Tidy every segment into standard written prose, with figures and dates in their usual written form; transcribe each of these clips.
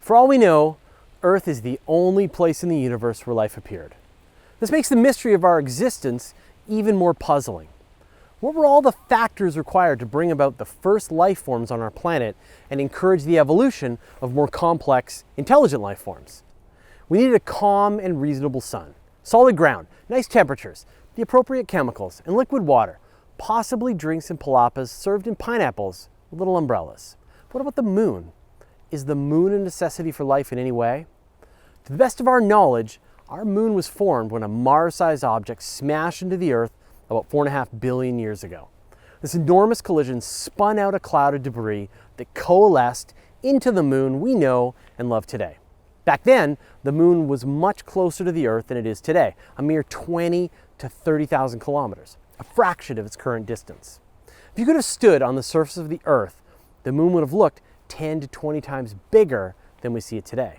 For all we know, Earth is the only place in the universe where life appeared. This makes the mystery of our existence even more puzzling. What were all the factors required to bring about the first life forms on our planet and encourage the evolution of more complex, intelligent life forms? We needed a calm and reasonable sun, solid ground, nice temperatures, the appropriate chemicals, and liquid water, possibly drinks and palapas served in pineapples with little umbrellas. What about the moon? Is the moon a necessity for life in any way? To the best of our knowledge, our moon was formed when a Mars-sized object smashed into the Earth about 4.5 billion years ago. This enormous collision spun out a cloud of debris that coalesced into the moon we know and love today. Back then, the moon was much closer to the Earth than it is today, a mere 20 to 30,000 kilometers, a fraction of its current distance. If you could have stood on the surface of the Earth, the moon would have looked 10 to 20 times bigger than we see it today.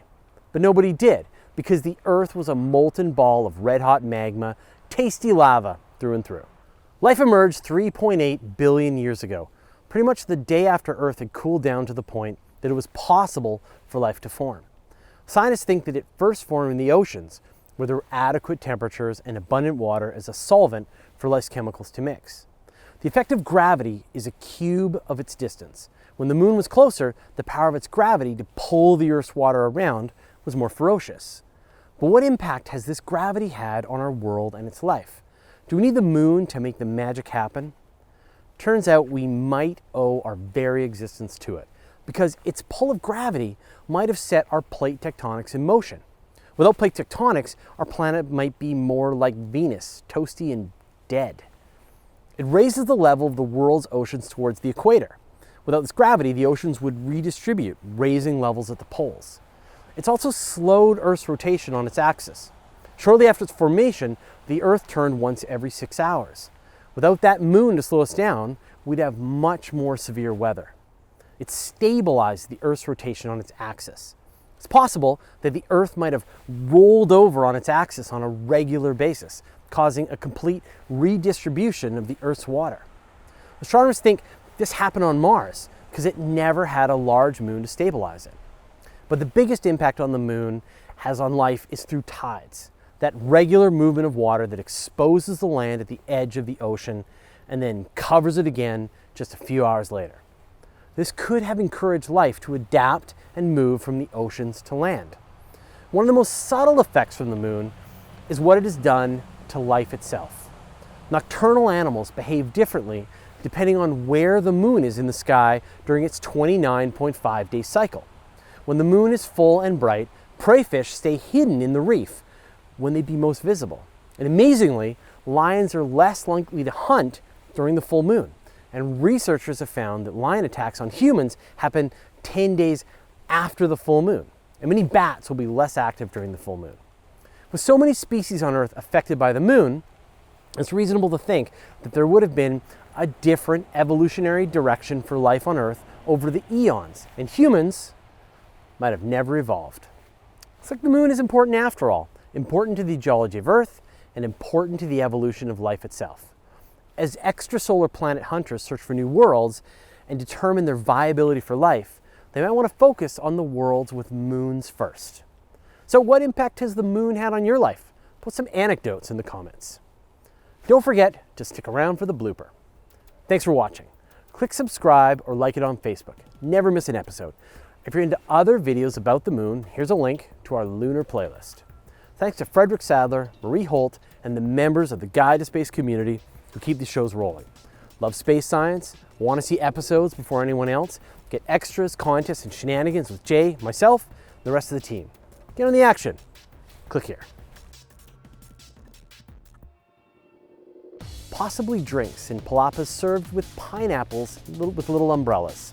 But nobody did, because the Earth was a molten ball of red-hot magma, tasty lava through and through. Life emerged 3.8 billion years ago, pretty much the day after Earth had cooled down to the point that it was possible for life to form. Scientists think that it first formed in the oceans, where there were adequate temperatures and abundant water as a solvent for life's chemicals to mix. The effect of gravity is a cube of its distance. When the moon was closer, the power of its gravity to pull the Earth's water around was more ferocious. But what impact has this gravity had on our world and its life? Do we need the moon to make the magic happen? Turns out we might owe our very existence to it, because its pull of gravity might have set our plate tectonics in motion. Without plate tectonics, our planet might be more like Venus, toasty and dead. It raises the level of the world's oceans towards the equator. Without this gravity, the oceans would redistribute, raising levels at the poles. It's also slowed Earth's rotation on its axis. Shortly after its formation, the Earth turned once every 6 hours. Without that moon to slow us down, we'd have much more severe weather. It stabilized the Earth's rotation on its axis. It's possible that the Earth might have rolled over on its axis on a regular basis, causing a complete redistribution of the Earth's water. Astronomers think this happened on Mars because it never had a large moon to stabilize it. But the biggest impact on the moon has on life is through tides, that regular movement of water that exposes the land at the edge of the ocean and then covers it again just a few hours later. This could have encouraged life to adapt and move from the oceans to land. One of the most subtle effects from the moon is what it has done to life itself. Nocturnal animals behave differently depending on where the moon is in the sky during its 29.5-day cycle. When the moon is full and bright, prey fish stay hidden in the reef when they'd be most visible. And amazingly, lions are less likely to hunt during the full moon. And researchers have found that lion attacks on humans happen 10 days after the full moon. And many bats will be less active during the full moon. With so many species on Earth affected by the moon, it's reasonable to think that there would have been a different evolutionary direction for life on Earth over the eons, and humans might have never evolved. It's like the moon is important after all, important to the geology of Earth and important to the evolution of life itself. As extrasolar planet hunters search for new worlds and determine their viability for life, they might want to focus on the worlds with moons first. So what impact has the moon had on your life? Put some anecdotes in the comments. Don't forget to stick around for the blooper. Thanks for watching. Click subscribe or like it on Facebook. Never miss an episode. If you're into other videos about the moon, here's a link to our lunar playlist. Thanks to Frederick Sadler, Marie Holt, and the members of the Guide to Space community who keep these shows rolling. Love space science? Want to see episodes before anyone else? Get extras, contests, and shenanigans with Jay, myself, and the rest of the team. Get on the action. Click here. Possibly drinks and palapas served with pineapples with little umbrellas.